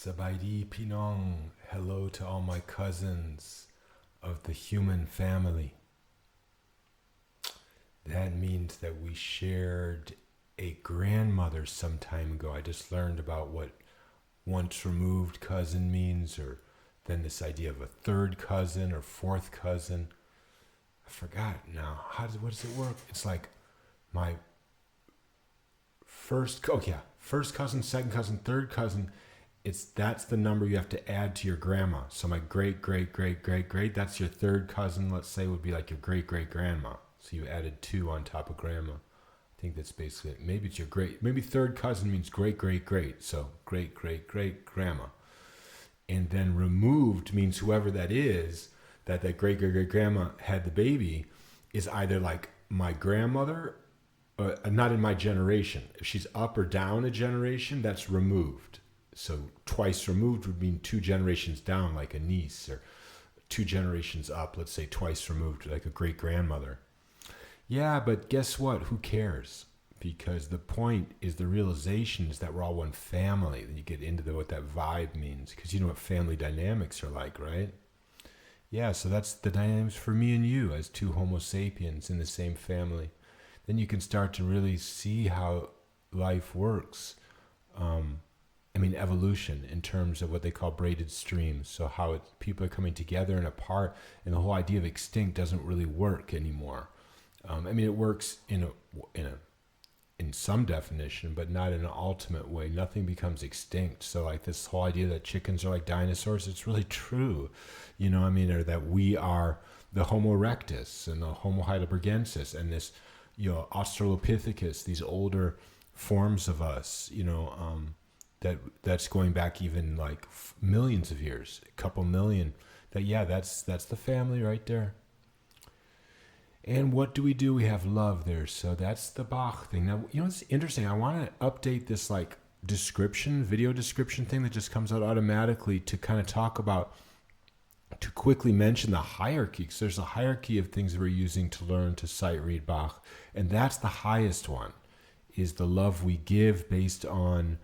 Sabaidi Pinong. Hello to all my cousins of the human family. That means that we shared a grandmother some time ago. I just learned about what once removed cousin means, or then this idea of a third cousin or fourth cousin. I forgot now. What does it work? It's like my first cousin, second cousin, third cousin. That's the number you have to add to your grandma. So my great, that's your third cousin, let's say, would be like your great grandma. So you added 2 on top of grandma. I think that's basically it. Maybe it's your maybe third cousin means great. So great grandma. And then removed means whoever that is, that great grandma had the baby, is either like my grandmother, not in my generation. If she's up or down a generation, that's removed. So twice removed would mean 2 generations down, like a niece, or 2 generations up, let's say twice removed, like a great grandmother. Yeah, but guess what? Who cares? Because the point is, the realization is that we're all one family. Then you get into what that vibe means, because you know what family dynamics are like, right? Yeah, so that's the dynamics for me and you as 2 Homo sapiens in the same family. Then you can start to really see how life works. Evolution in terms of what they call braided streams. So how people are coming together and apart, and the whole idea of extinct doesn't really work anymore. It works in some definition, but not in an ultimate way. Nothing becomes extinct. So like this whole idea that chickens are like dinosaurs, it's really true. Or that we are the Homo erectus and the Homo heidelbergensis and this, Australopithecus, these older forms of us, that's going back even like millions of years, a couple million. That's the family right there. And what do? We have love there. So that's the Bach thing. Now, it's interesting. I want to update this like video description thing that just comes out automatically to kind of talk about, to quickly mention the hierarchy. Because there's a hierarchy of things that we're using to learn to sight read Bach. And that's the highest one, is the love we give based on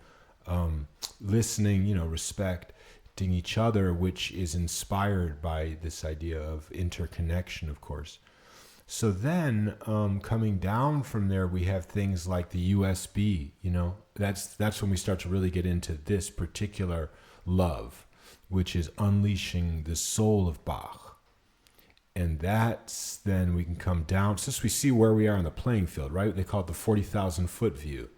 listening, respecting each other, which is inspired by this idea of interconnection, of course. So then, coming down from there, we have things like the USB. That's when we start to really get into this particular love, which is unleashing the soul of Bach. And that's then we can come down, since we see where we are on the playing field, right? They call it the 40,000 foot view.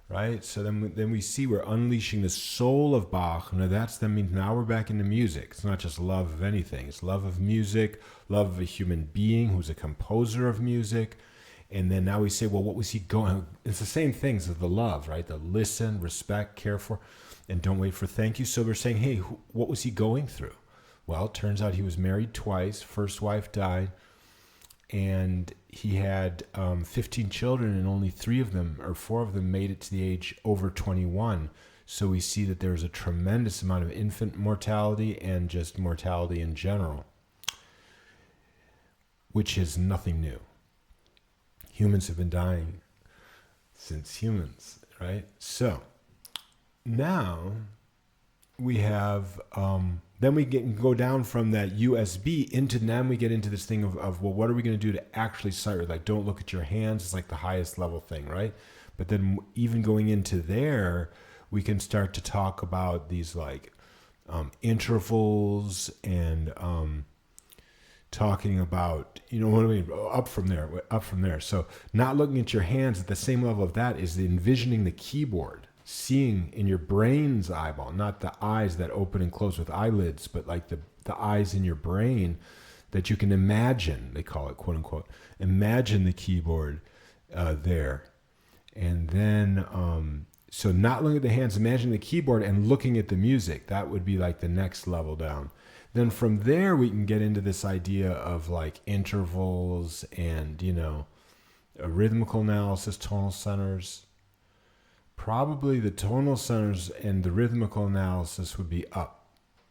Right, so then we see we're unleashing the soul of Bach. Now that means now we're back into music. It's not just love of anything. It's love of music, love of a human being who's a composer of music. And then now we say, well, what was he going? It's the same things as the love, right? The listen, respect, care for, and don't wait for thank you. So we're saying, hey, what was he going through? Well, it turns out he was married twice. First wife died. And he had 15 children, and only 4 of them made it to the age over 21. So we see that there's a tremendous amount of infant mortality and just mortality in general, which is nothing new. Humans have been dying since humans, right? So now we have... then we go down from that USB then we get into this thing of well, what are we going to do to actually sight read? Like, don't look at your hands. It's like the highest level thing, right? But then even going into there, we can start to talk about these like intervals and talking about, what I mean, up from there. So not looking at your hands, at the same level of that is envisioning the keyboard. Seeing in your brain's eyeball, not the eyes that open and close with eyelids, but like the eyes in your brain that you can imagine, they call it, quote unquote, imagine the keyboard there. And then, so not looking at the hands, imagine the keyboard and looking at the music. That would be like the next level down. Then from there, we can get into this idea of like intervals and, a rhythmical analysis, tonal centers. Probably the tonal centers and the rhythmical analysis would be up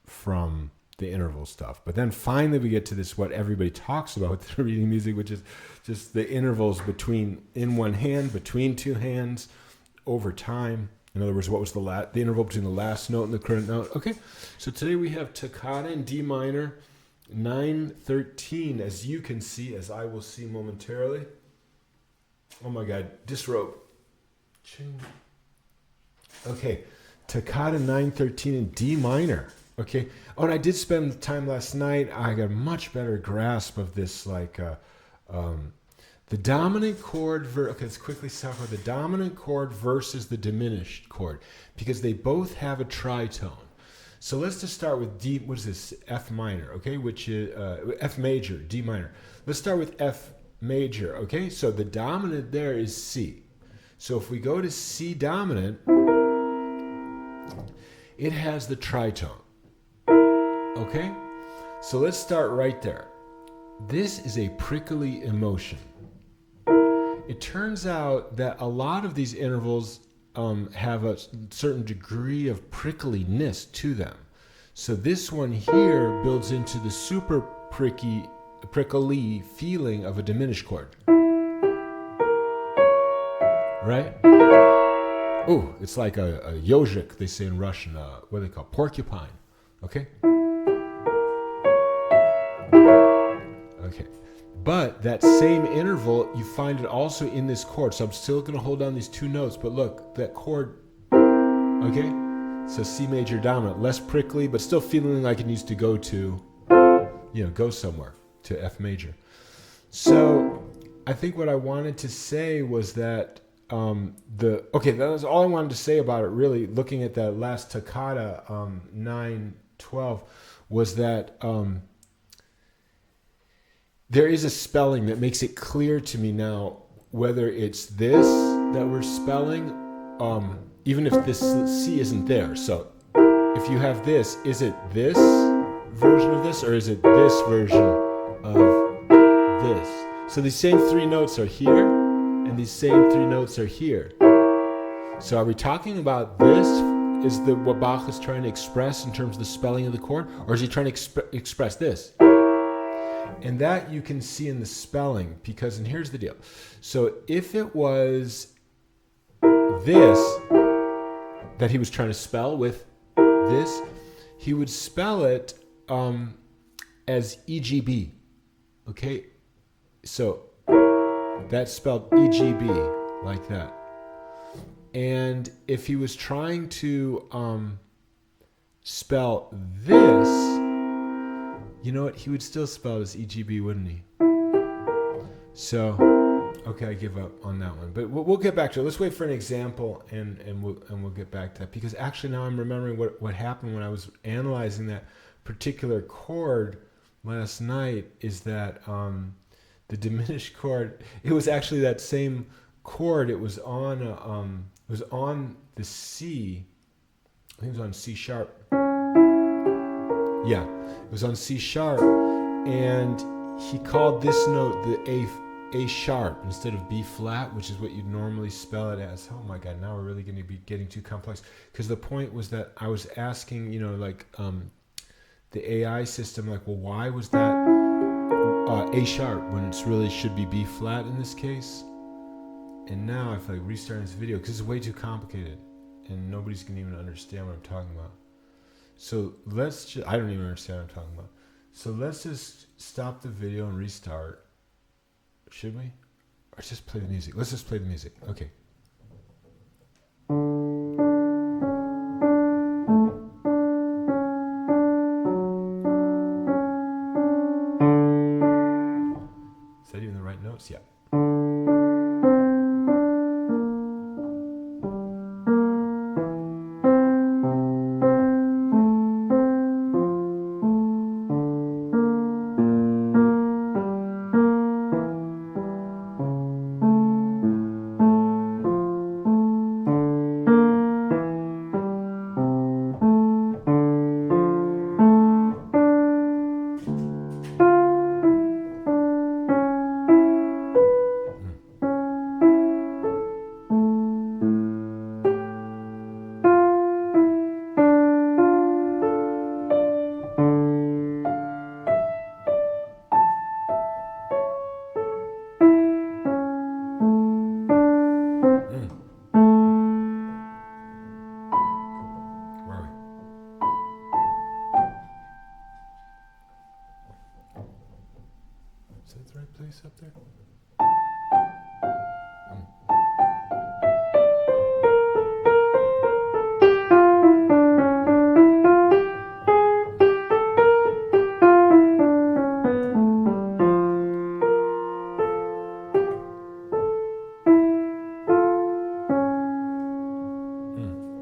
from the interval stuff. But then finally we get to this, what everybody talks about with reading music, which is just the intervals in one hand, between 2 hands, over time, In other words, what was the interval between the last note and the current note? Okay, so today we have toccata in D minor, 9-13, as you can see, as I will see momentarily. Oh my God, disrobe. Ching. Okay, toccata 9-13 in D minor. Okay. Oh, and I did spend time last night. I got a much better grasp of this, like the dominant chord. Okay, let's quickly talk about the dominant chord versus the diminished chord, because they both have a tritone. So let's just start with D. What is this? F minor. Okay, which is F major, D minor. Let's start with F major. Okay, so the dominant there is C. So if we go to C dominant, it has the tritone. Okay? So let's start right there. This is a prickly emotion. It turns out that a lot of these intervals have a certain degree of prickliness to them. So this one here builds into the super prickly feeling of a diminished chord. Right? Oh, it's like a yozhik, they say in Russian. What do they call? Porcupine. Okay? Okay. But that same interval, you find it also in this chord. So I'm still going to hold down these two notes, but look, that chord, okay? So C major dominant, less prickly, but still feeling like it needs to go to, go somewhere, to F major. So I think what I wanted to say was that that was all I wanted to say about it, really, looking at that last toccata, 9-12, was that there is a spelling that makes it clear to me now whether it's this that we're spelling, even if this C isn't there. So if you have this, is it this version of this, or is it this version of this? So these same three notes are here, and these same three notes are here. So are we talking about this? Is what Bach is trying to express in terms of the spelling of the chord, or is he trying to express this? And that you can see in the spelling, because, and here's the deal. So if it was this that he was trying to spell with this, he would spell it as EGB. Okay? So that's spelled EGB, like that. And if he was trying to spell this, you know what? He would still spell it as EGB, wouldn't he? So, okay, I give up on that one. But we'll get back to it. Let's wait for an example, and we'll get back to that. Because actually now I'm remembering what happened when I was analyzing that particular chord last night, is that the diminished chord, it was actually that same chord. It was on the C. I think it was on C sharp. Yeah, it was on C sharp, and he called this note the A sharp instead of B flat, which is what you'd normally spell it as. Oh my God, now we're really going to be getting too complex. Because the point was that I was asking, the AI system, like, well, why was that A sharp when it really should be B flat in this case? And now I feel like restarting this video because it's way too complicated, and nobody's going to even understand what I'm talking about. So I don't even understand what I'm talking about. So let's just stop the video and restart. Should we? Or just play the music? Let's just play the music. Okay. Is that even the right notes? Yeah. Is that the right place up there?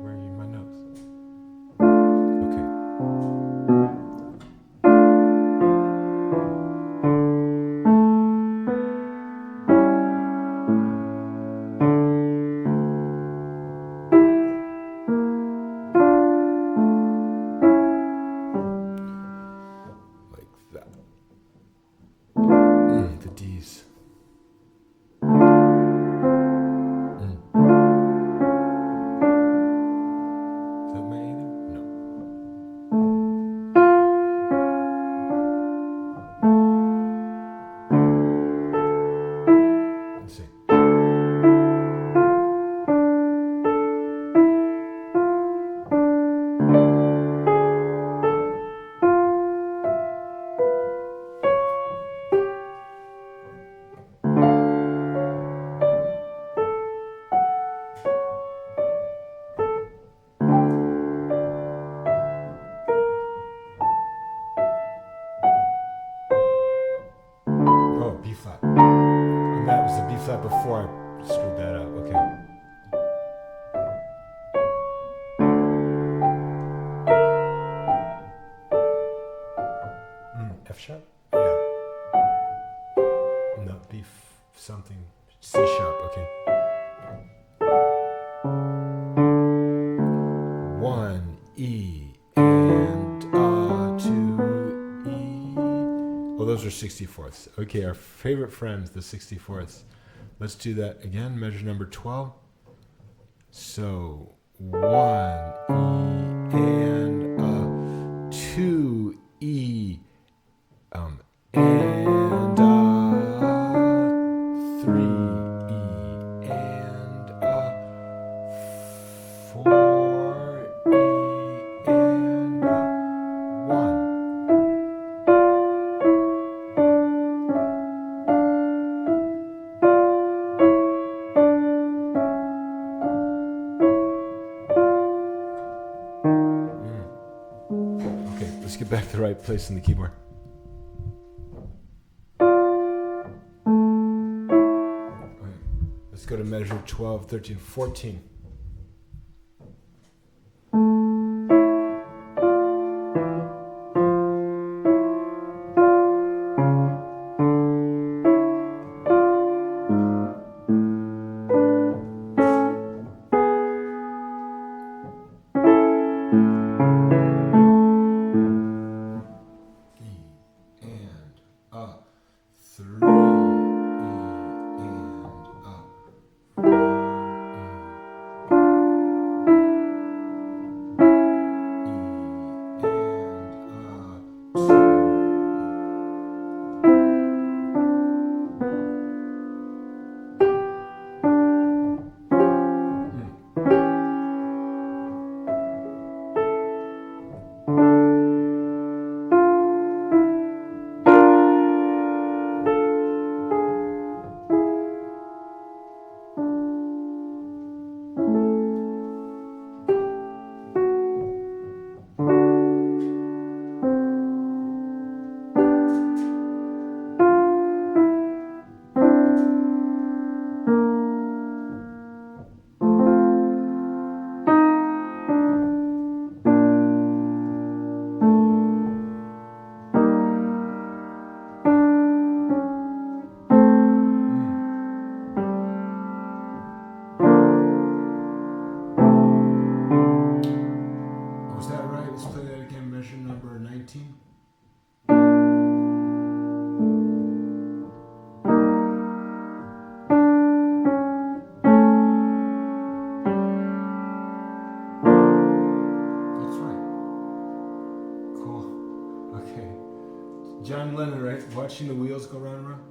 Where are you? My notes. Okay. Like that. The D's. Is that my either? No. Let's see. Oh, B flat. And that was the B flat before I screwed that up. Okay. F sharp? Yeah. No, B something. C sharp. Okay. 1 E and 2 E. Oh, those are 64ths. Okay, our favorite friends, the 64ths. Let's do that again. Measure number 12. So 1 E and 2 E and 3 E and 4 E and 1. Okay, let's get back to the right place on the keyboard. Okay, let's go to measure 12, 13, 14. John Lennon, right? Watching the wheels go round and round.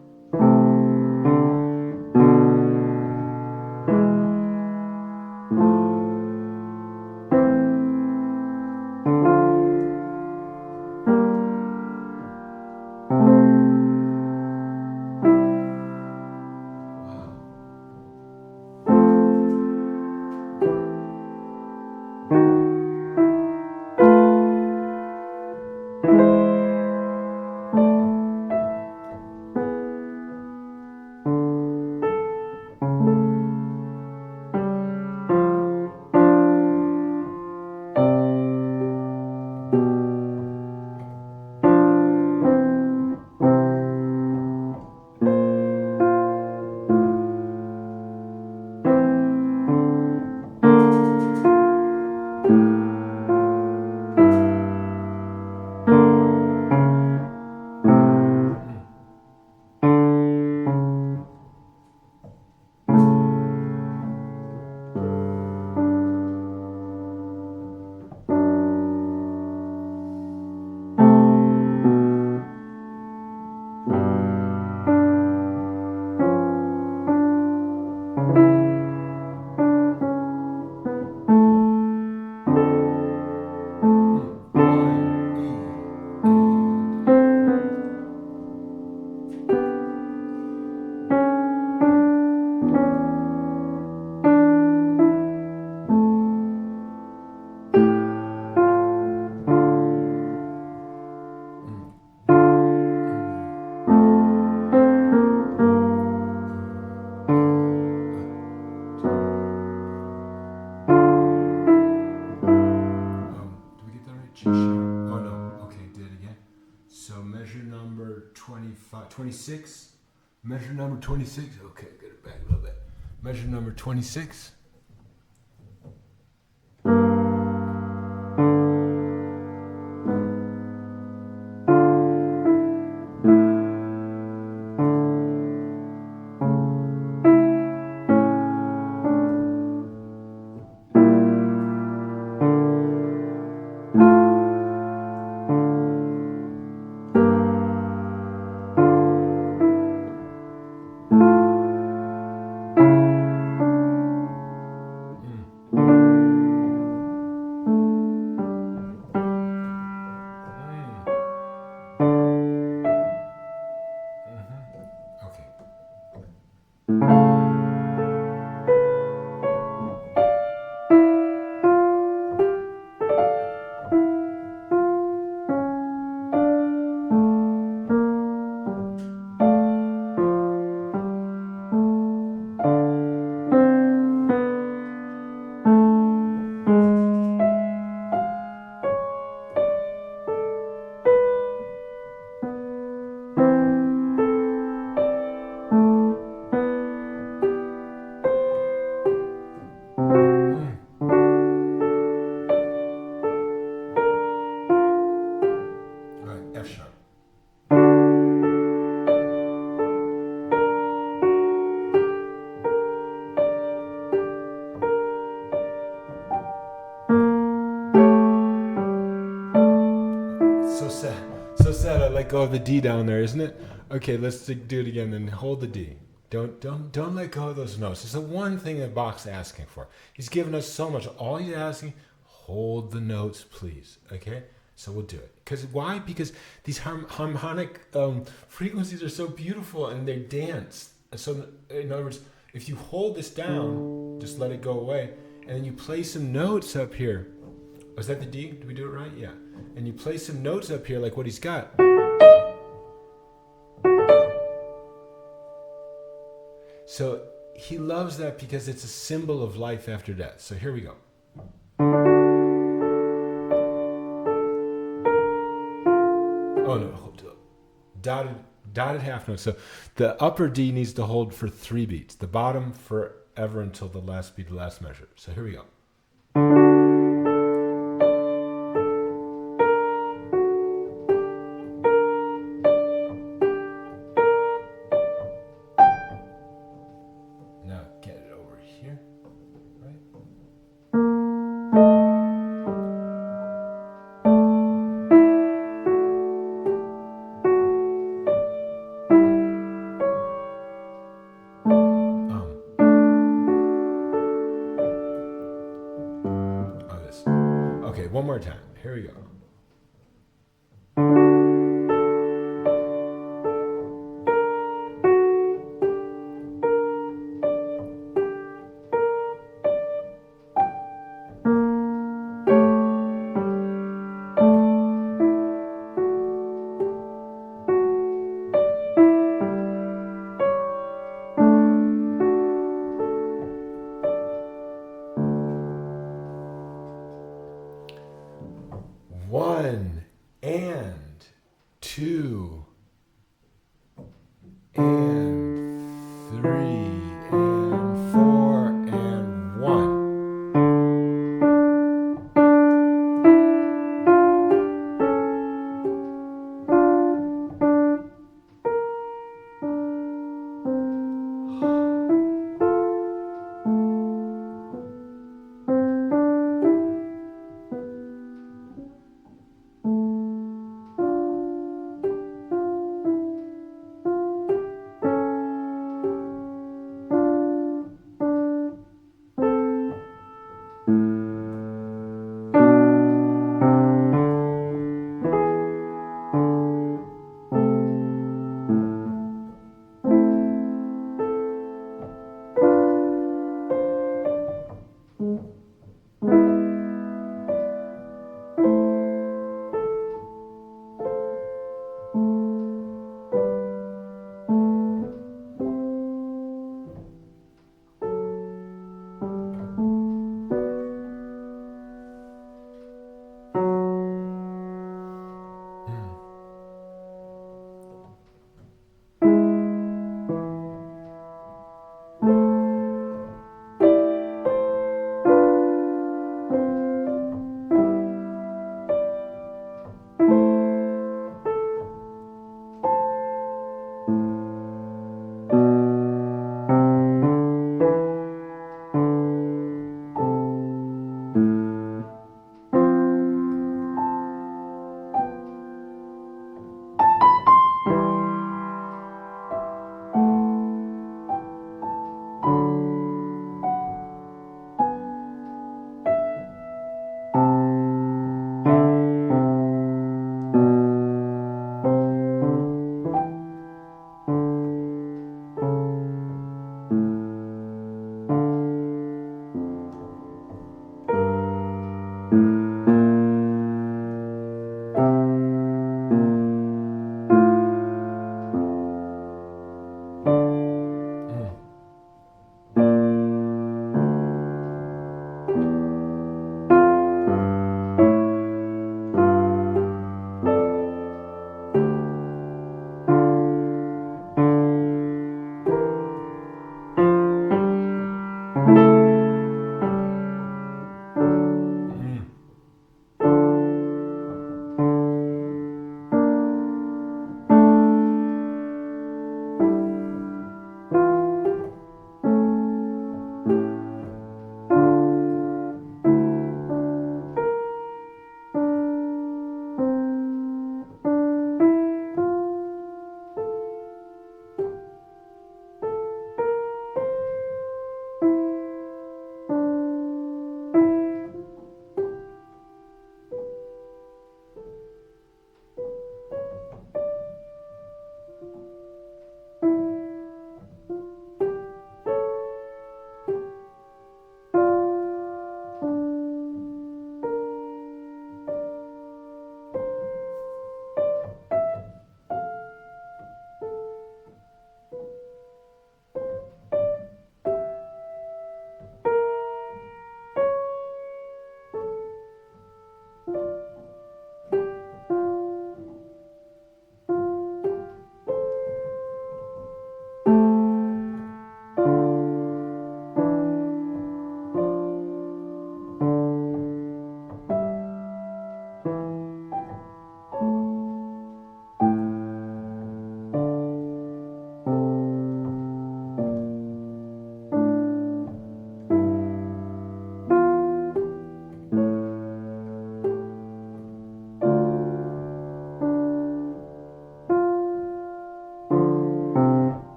26. Measure number 26. Okay, get it back a little bit. Measure number 26. F sharp. So sad I let go of the D down there, isn't it? Okay, let's do it again and hold the D. Don't let go of those notes. It's the one thing that Bach's asking for. He's given us so much. All he's asking, hold the notes, please. Okay? So we'll do it. Because why? Because these harmonic frequencies are so beautiful and they dance. So in other words, if you hold this down, just let it go away, and then you play some notes up here. Was that the D? Did we do it right? Yeah. And you play some notes up here like what he's got. So he loves that because it's a symbol of life after death. So here we go. Oh no, hold up. Dotted half note. So the upper D needs to hold for 3 beats. The bottom forever until the last beat, the last measure. So here we go. Now get it over here, right? Okay, one more time. Here we go.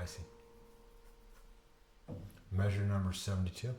I see. Measure number 72.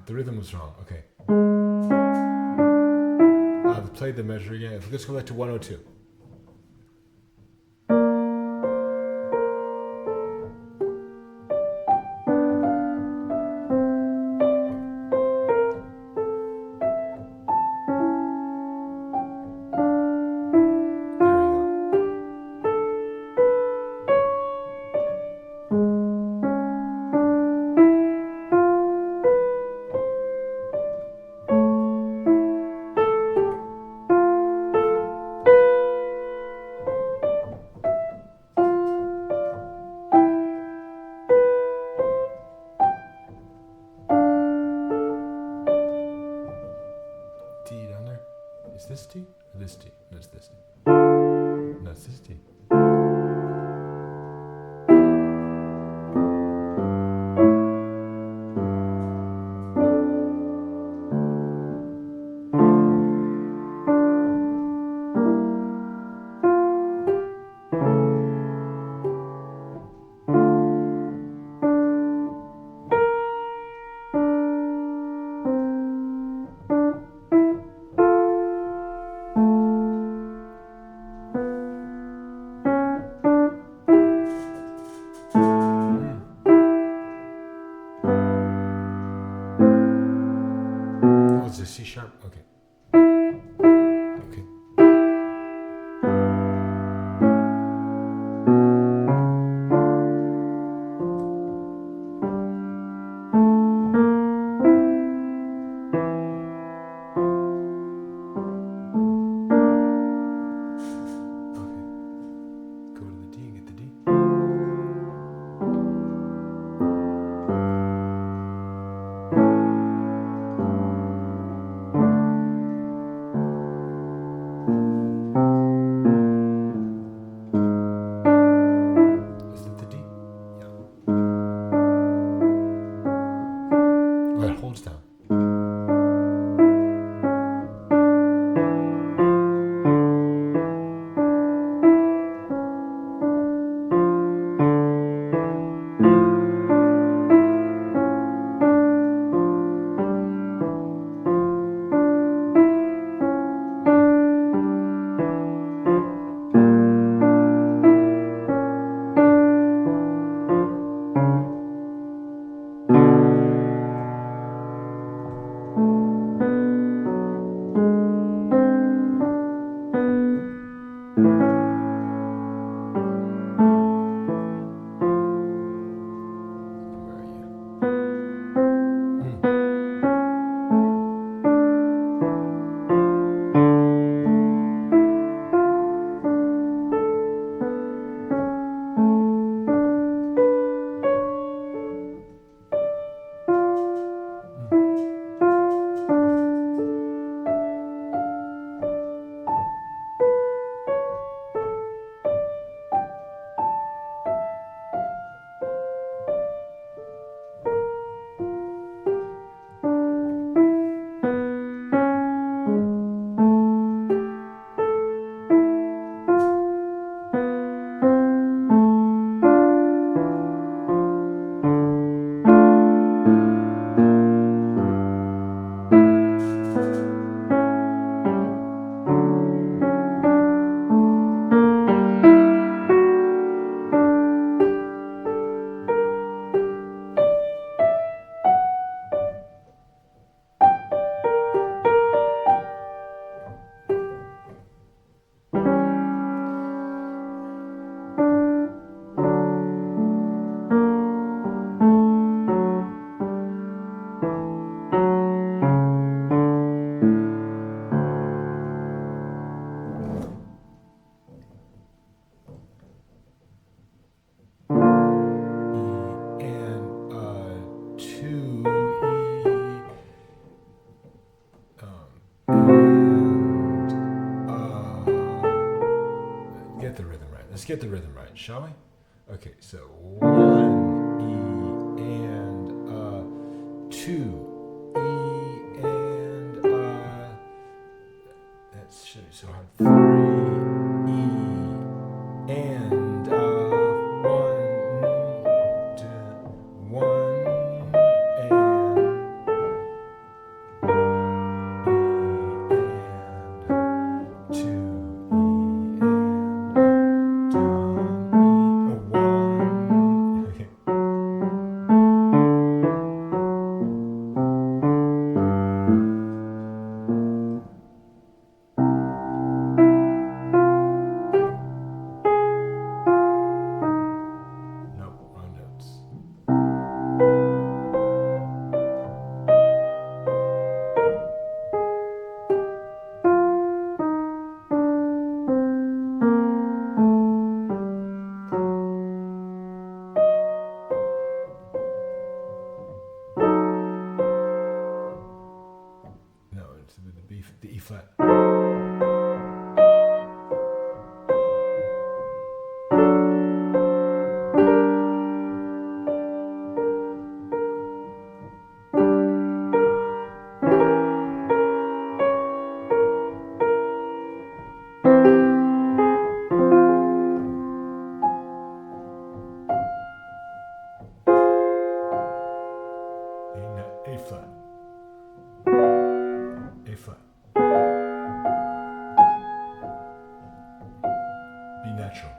The rhythm was wrong. Okay. I've played the measure again. Let's go back to 102. D down there. Is this D or this D? No, it's this D. No, it's this D. C sharp? Okay. Okay. Go to the D and get the D. Holds down. Let's get the rhythm right, shall we? Okay, so 1 E and 2 E and that should be so hard. 3 E and 1 1 and flat. A flat. A flat. B natural.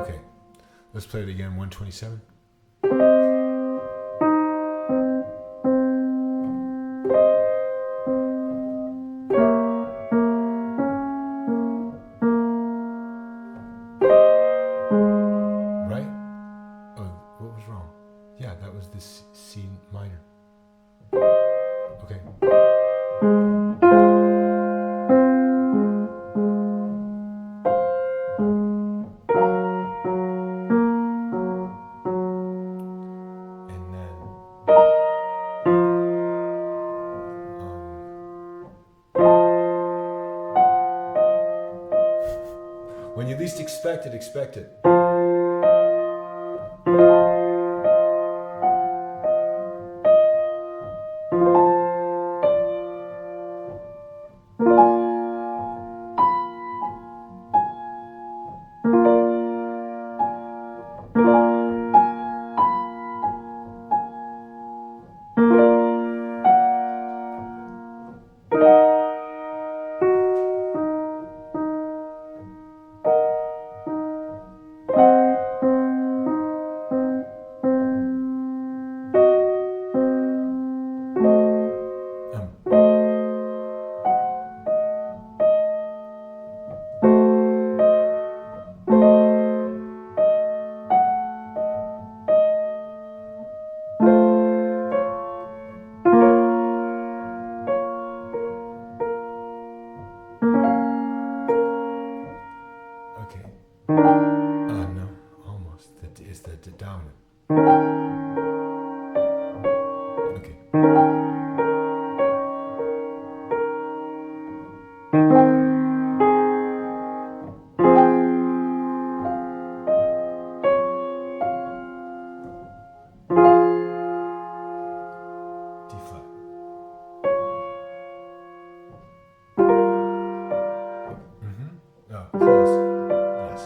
Okay, let's play it again. 127. Yeah, that was the C minor. Okay. And then when you least expect it, expect it. Okay. No, almost. That is the dominant. Okay. D flat. Oh, close. Yes.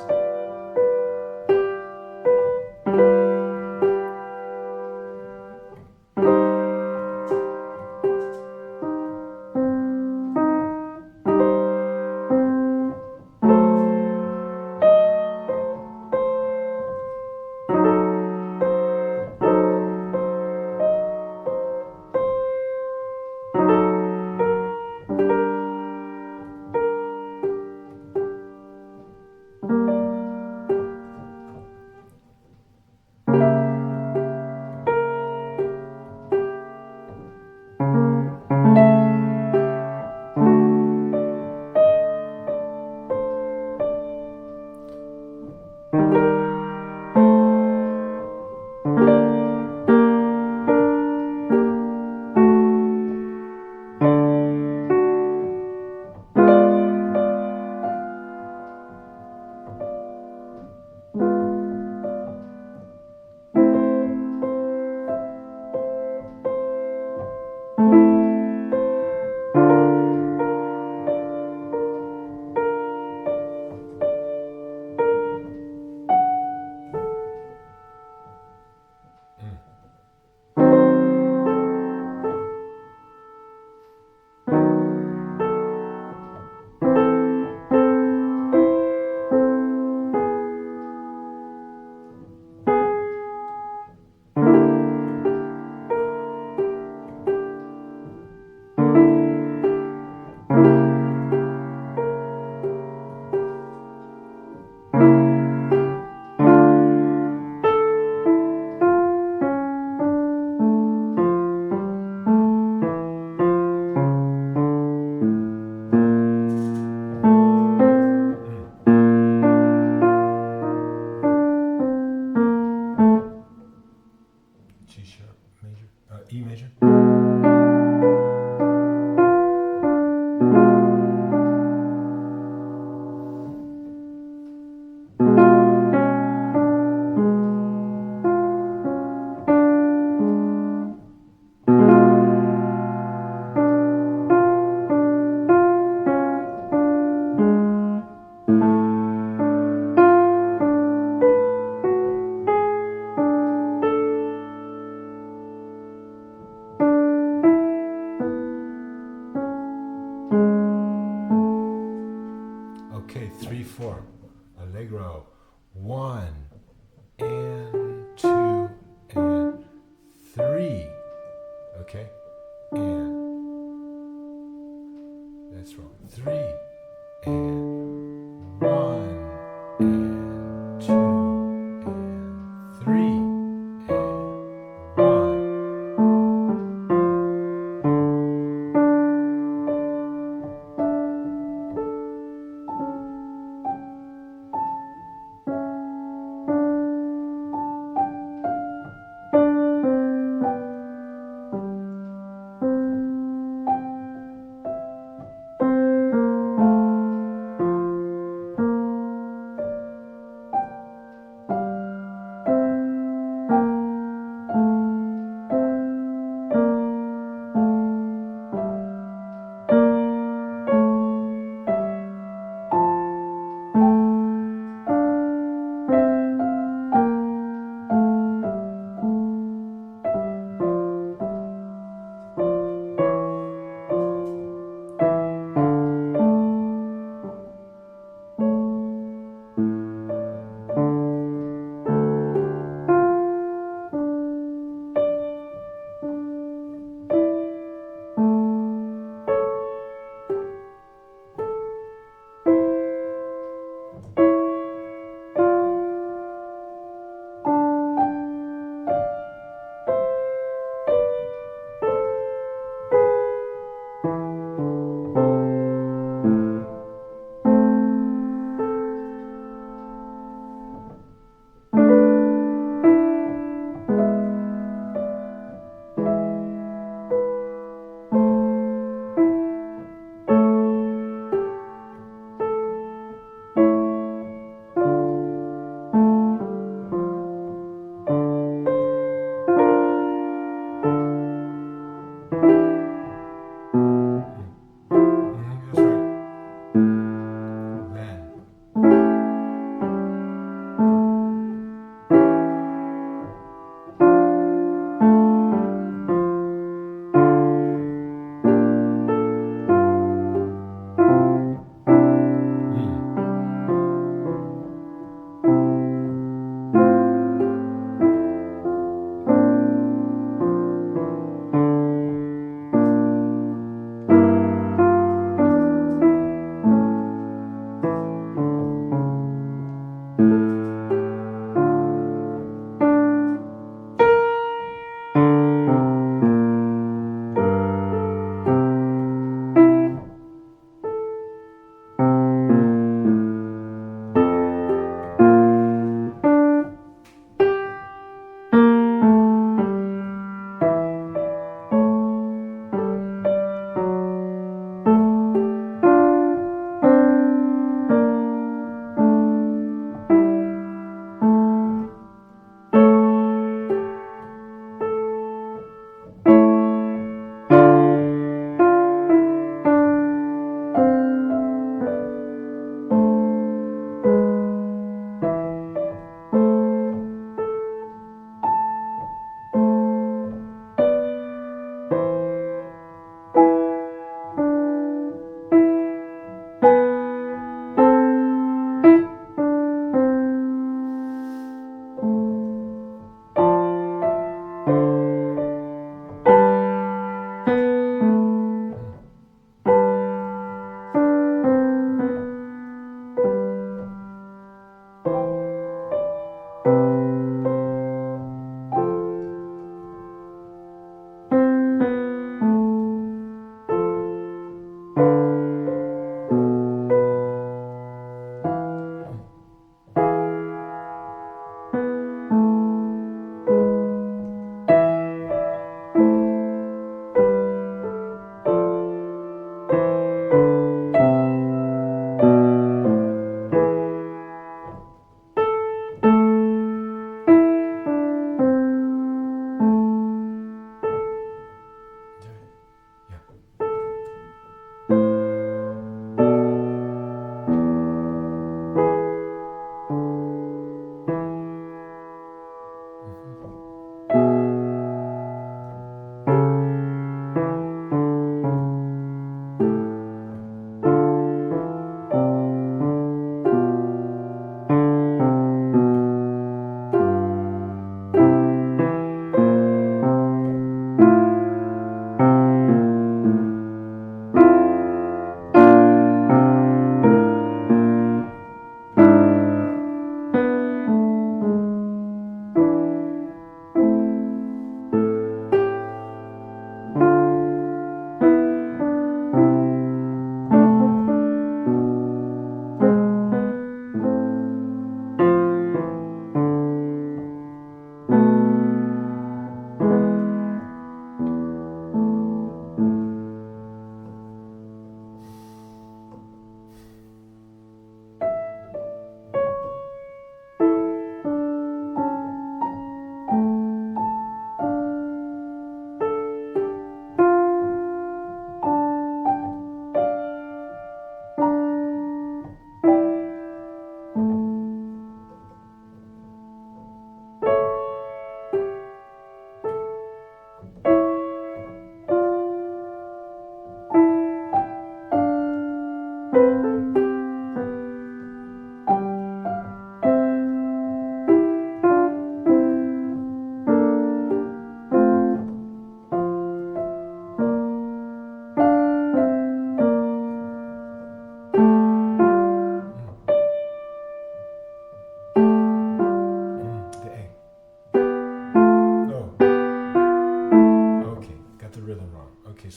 E major.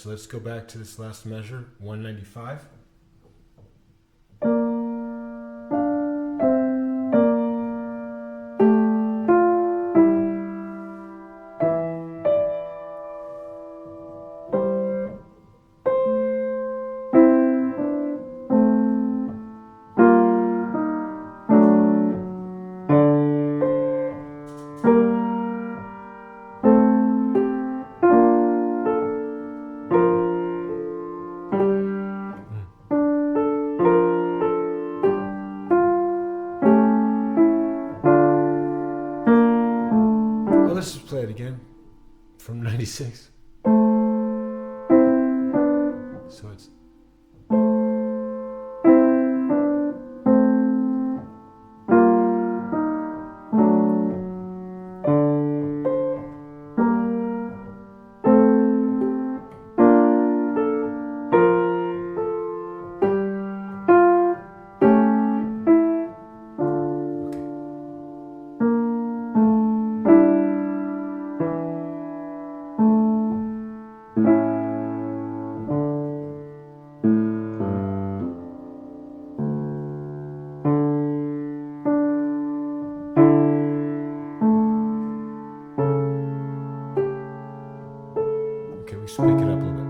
So let's go back to this last measure, 195. Let's just play it again from 96. So it's speak it up a little bit.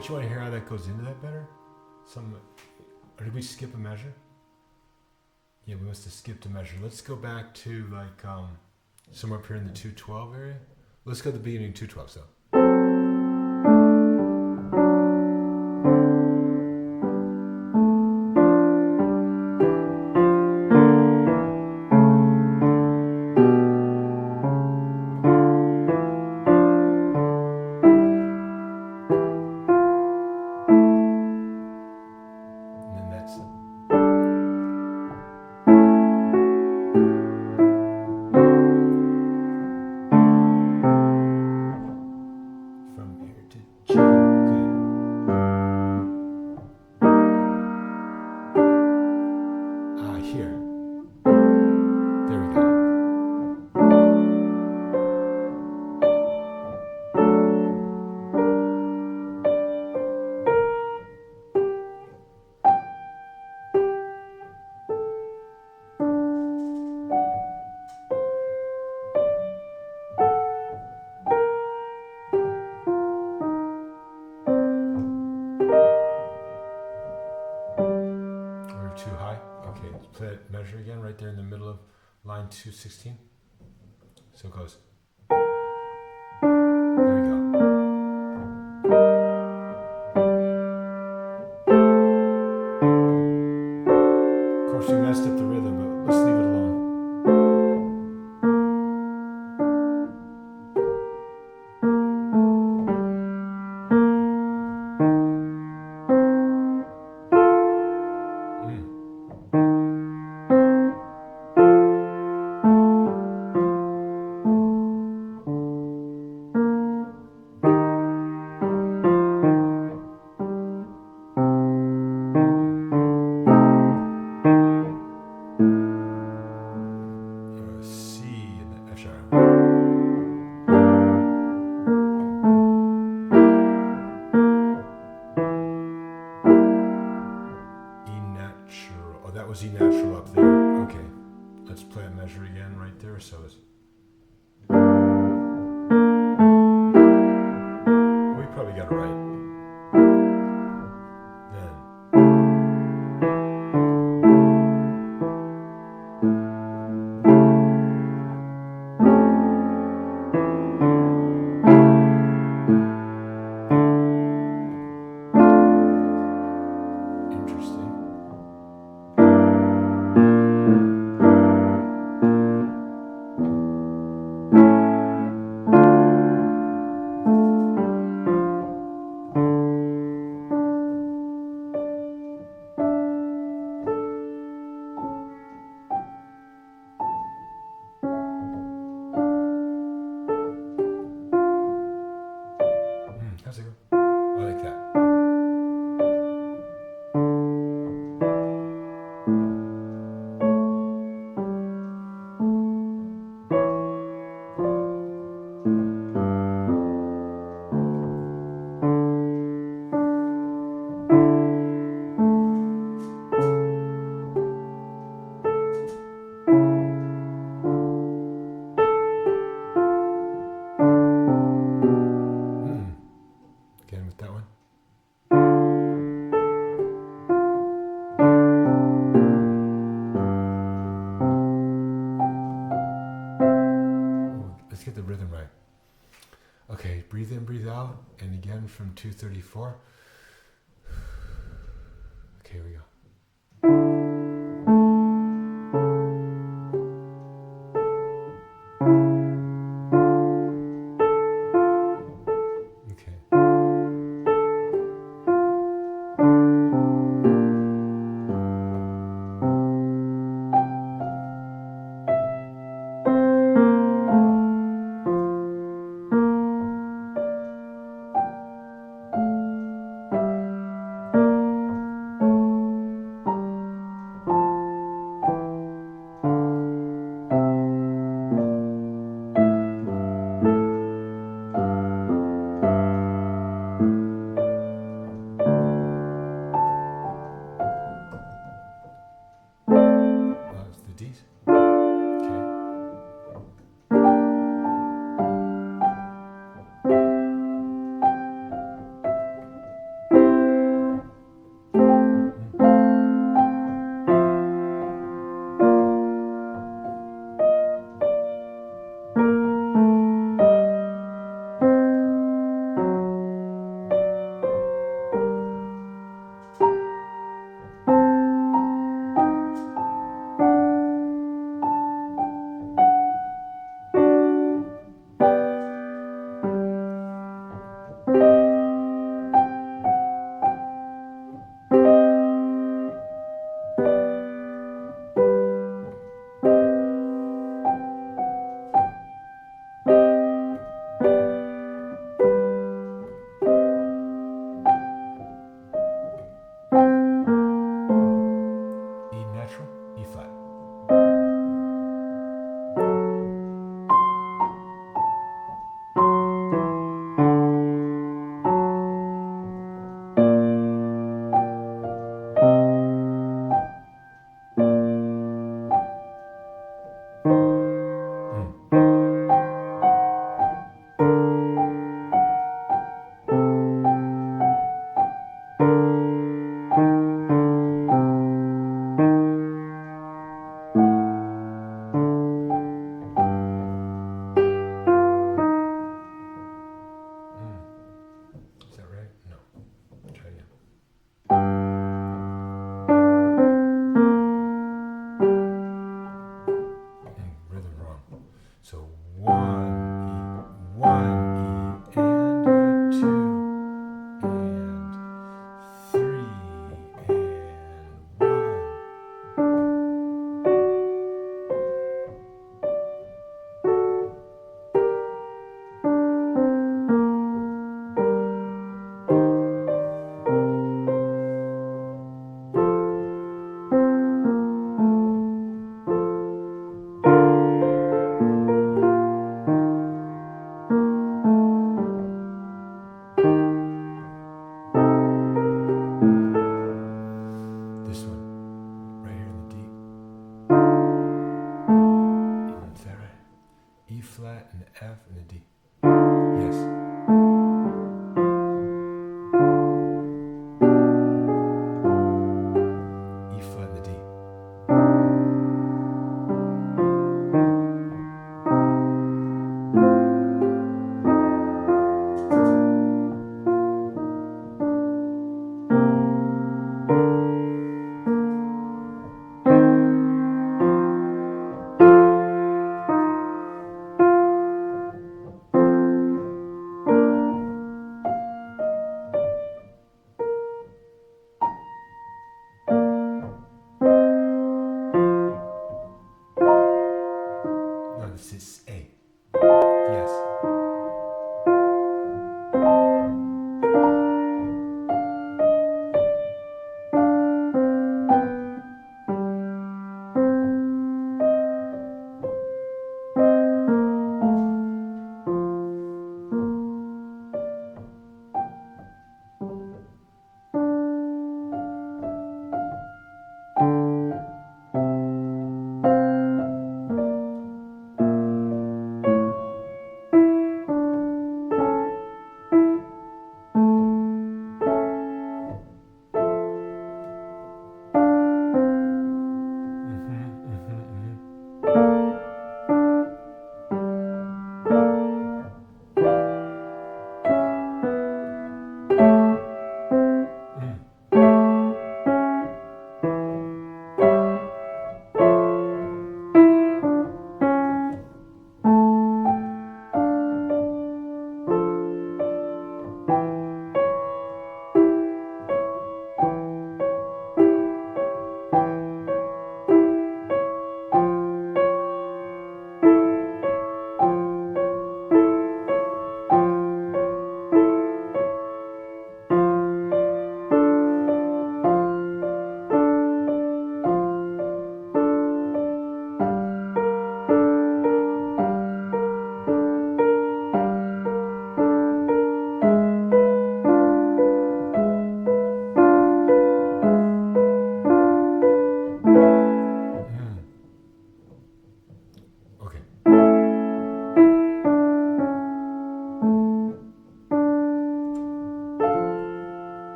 Don't you want to hear how that goes into that better? Or did we skip a measure? Yeah, we must have skipped a measure. Let's go back to like somewhere up here in the 212 area. Let's go to the beginning 212. So. Too high. Okay, let's play that measure again right there in the middle of line 216. So it goes. There we go. Of course, we messed up the rhythm, but let's leave it alone. Was E natural up there? Okay, let's play a measure again right there. So it's. We probably got it right. Then. Interesting. How's it go? I like that. Again with that one. Let's get the rhythm right. Okay, breathe in, breathe out, and again from 234. Okay, here we go.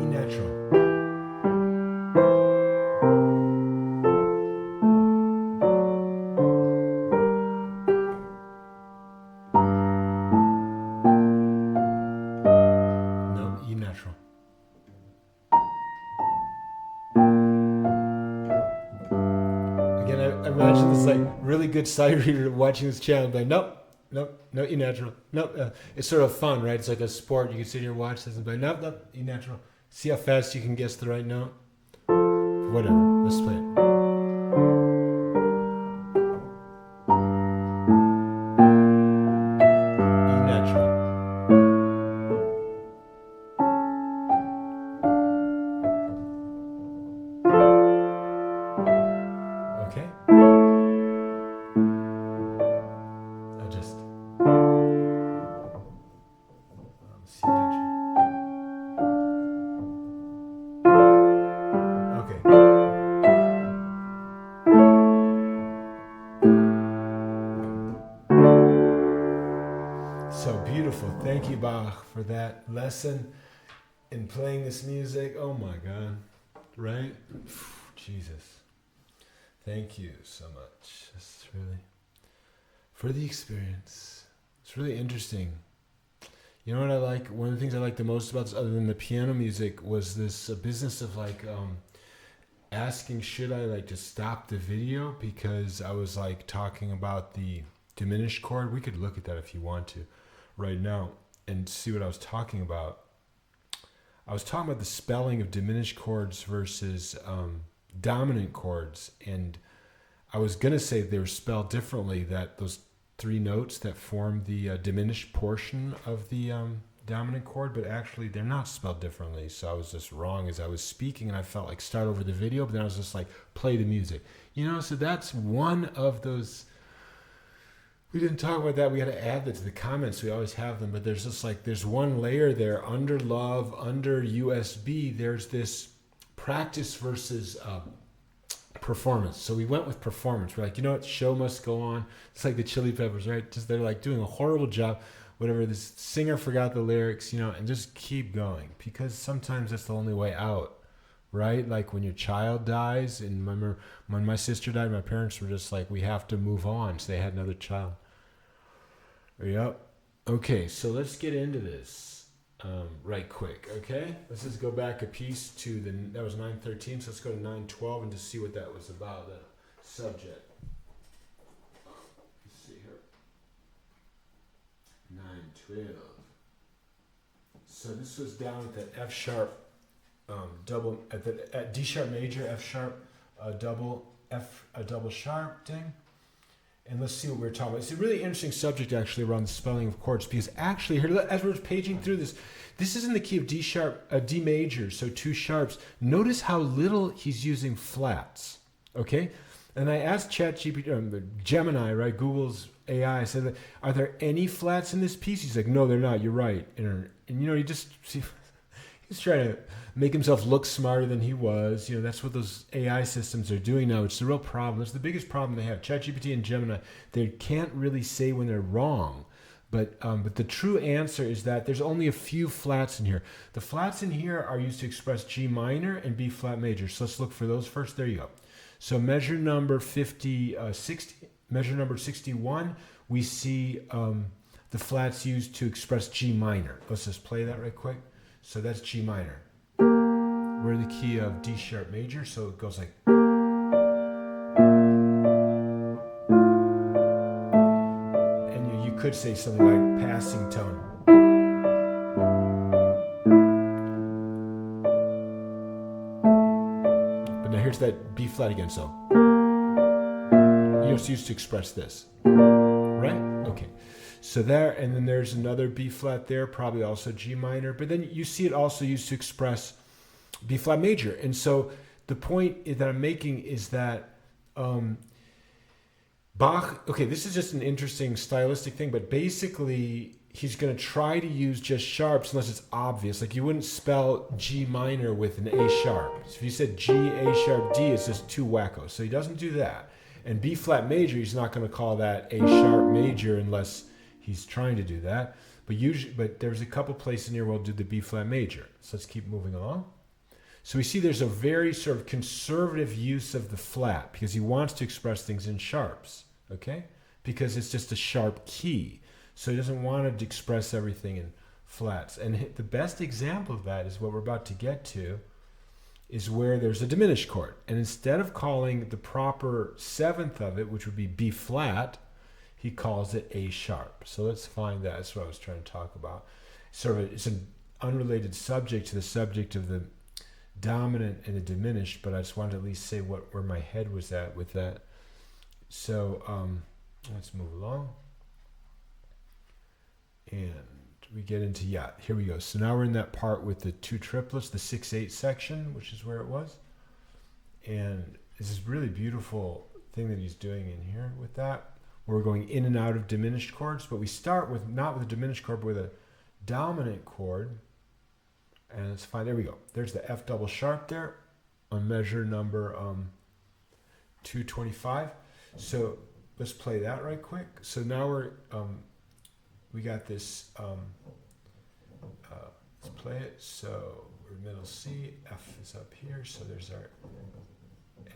natural. No, E natural. Again, I imagine this like really good sight reader watching this channel, like, nope, no, E natural. Nope. It's sort of fun, right? It's like a sport. You can sit here and watch this and be like, nope, E natural. See how fast you can guess the right note? Whatever. Let's play it. Okay. I'll just C natural. Okay. So beautiful. Thank you, Bach, for that lesson in playing this music. Oh my God. Right? Jesus. Thank you so much. It's really for the experience. It's really interesting. You know what I like? One of the things I like the most about this, other than the piano music, was this business of like asking, should I like just stop the video because I was like talking about the diminished chord. We could look at that if you want to right now and see what I was talking about. I was talking about the spelling of diminished chords versus dominant chords, and I was going to say they were spelled differently, that those three notes that form the diminished portion of the dominant chord, but actually they're not spelled differently. So I was just wrong as I was speaking, and I felt like start over the video, but then I was just like, play the music. You know, so that's one of those. We didn't talk about that. We got to add that to the comments. We always have them, but there's just like, there's one layer there under love, under USB. There's this practice versus performance. So we went with performance. We're like, you know what? Show must go on. It's like the Chili Peppers, right? Just they're like doing a horrible job. Whatever, this singer forgot the lyrics, you know, and just keep going, because sometimes that's the only way out, right? Like when your child dies, and remember when my sister died, my parents were just like, we have to move on. So they had another child. Yep. Okay, so let's get into this right quick, okay? Let's just go back a piece to that was 9:13, so let's go to 9:12 and just see what that was about, the subject. Let's see here. 9:12. So this was down at that F sharp double, at D sharp major, F sharp double sharp thing. And let's see what we're talking about. It's a really interesting subject actually around the spelling of chords, because actually here, as we're paging through this is in the key of D sharp, D major, so two sharps. Notice how little he's using flats, okay? And I asked ChatGPT, Gemini, right, Google's AI, I said, are there any flats in this piece? He's like, no, they're not, you're right. And you know, you just see, he's trying to make himself look smarter than he was. You know, that's what those AI systems are doing now. It's the real problem. It's the biggest problem they have. ChatGPT and Gemini, they can't really say when they're wrong. But the true answer is that there's only a few flats in here. The flats in here are used to express G minor and B flat major. So let's look for those first. There you go. So measure number 61, we see the flats used to express G minor. Let's just play that right quick. So that's G minor. We're in the key of D sharp major, so it goes like. And you could say something like passing tone. But now here's that B flat again, so. It's used to express this, right? Okay. So there, and then there's another B flat there, probably also G minor, but then you see it also used to express B flat major. And so the point that I'm making is that Bach, okay, this is just an interesting stylistic thing, but basically he's going to try to use just sharps unless it's obvious. Like you wouldn't spell G minor with an A sharp. So if you said G, A sharp, D, it's just too wacko. So he doesn't do that. And B flat major, he's not going to call that A sharp major unless he's trying to do that. But there's a couple places in here where we'll do the B flat major. So let's keep moving along. So we see there's a very sort of conservative use of the flat because he wants to express things in sharps, okay? Because it's just a sharp key. So he doesn't want to express everything in flats. And the best example of that is what we're about to get to, is where there's a diminished chord. And instead of calling the proper seventh of it, which would be B flat, he calls it A sharp. So let's find that. That's what I was trying to talk about. Sort of, it's an unrelated subject to the subject of the dominant and the diminished, but I just wanted to at least say where my head was at with that. So let's move along. And we get into, here we go. So now we're in that part with the two triplets, the 6/8 section, which is where it was. And this is really beautiful thing that he's doing in here with that. We're going in and out of diminished chords, but we start with not with a diminished chord, but with a dominant chord. And it's fine. There we go. There's the F double sharp there on measure number 225. So let's play that right quick. So now we got this. Let's play it. So we're middle C. F is up here. So there's our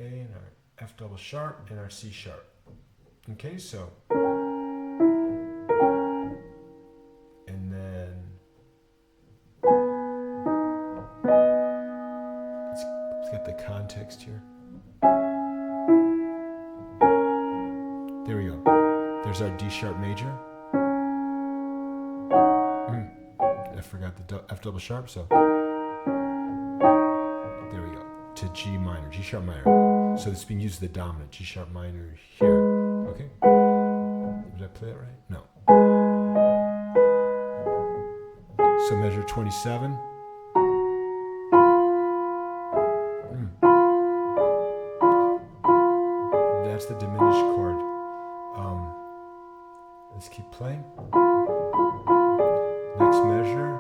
A and our F double sharp and our C sharp. Okay, so and then let's get the context here. There we go. There's our D sharp major. I forgot the F double sharp, so there we go. To G minor, G sharp minor. So it's being used as the dominant, G sharp minor here. Okay? Did I play it right? No. So measure 27. That's the diminished chord. Let's keep playing. Next measure.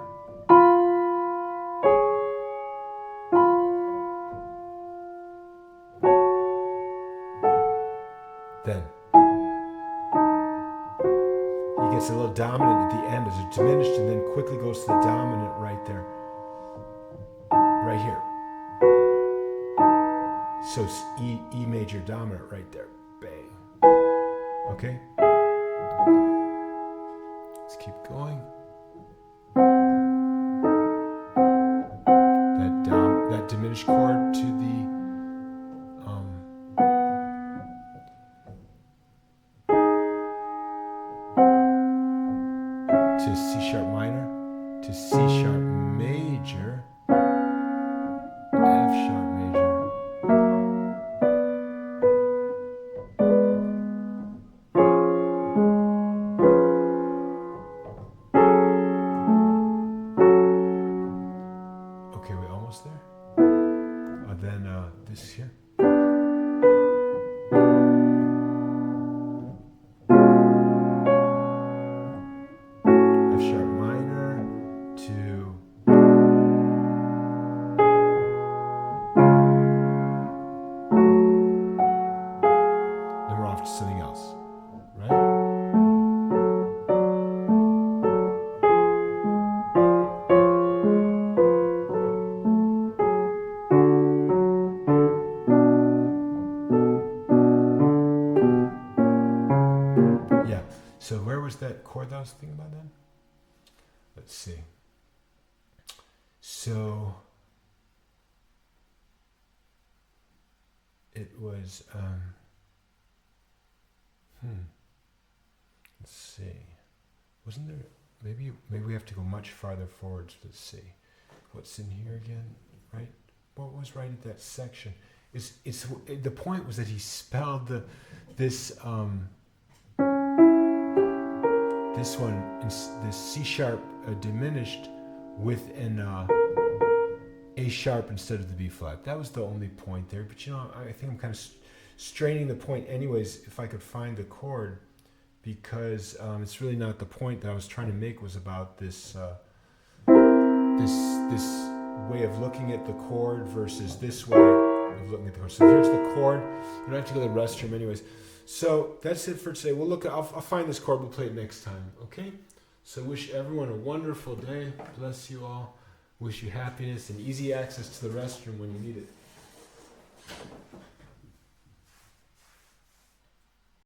Then he gets a little dominant at the end as it diminished and then quickly goes to the dominant right there. Right here. So it's E major dominant right there. Bang. Okay? Let's keep going. That diminished chord to the to C sharp minor, to C sharp major, F sharp major. Okay, we're almost there. Then this here. F sharp minor to then we're off to something else, right? So where was that chord that I was thinking about then? Let's see. So it was, let's see. Wasn't there, maybe we have to go much farther forwards. Let's see. What's in here again, right? What was right at that section? It's the point was that he spelled this one, this C sharp diminished with an A sharp instead of the B flat. That was the only point there. But you know, I think I'm kind of straining the point anyways if I could find the chord, because it's really not the point that I was trying to make. Was about this this way of looking at the chord versus this way of looking at the chord. So here's the chord. You don't have to go to the restroom anyways. So that's it for today. Well, look, I'll find this chord. We'll play it next time. Okay? So wish everyone a wonderful day. Bless you all. Wish you happiness and easy access to the restroom when you need it.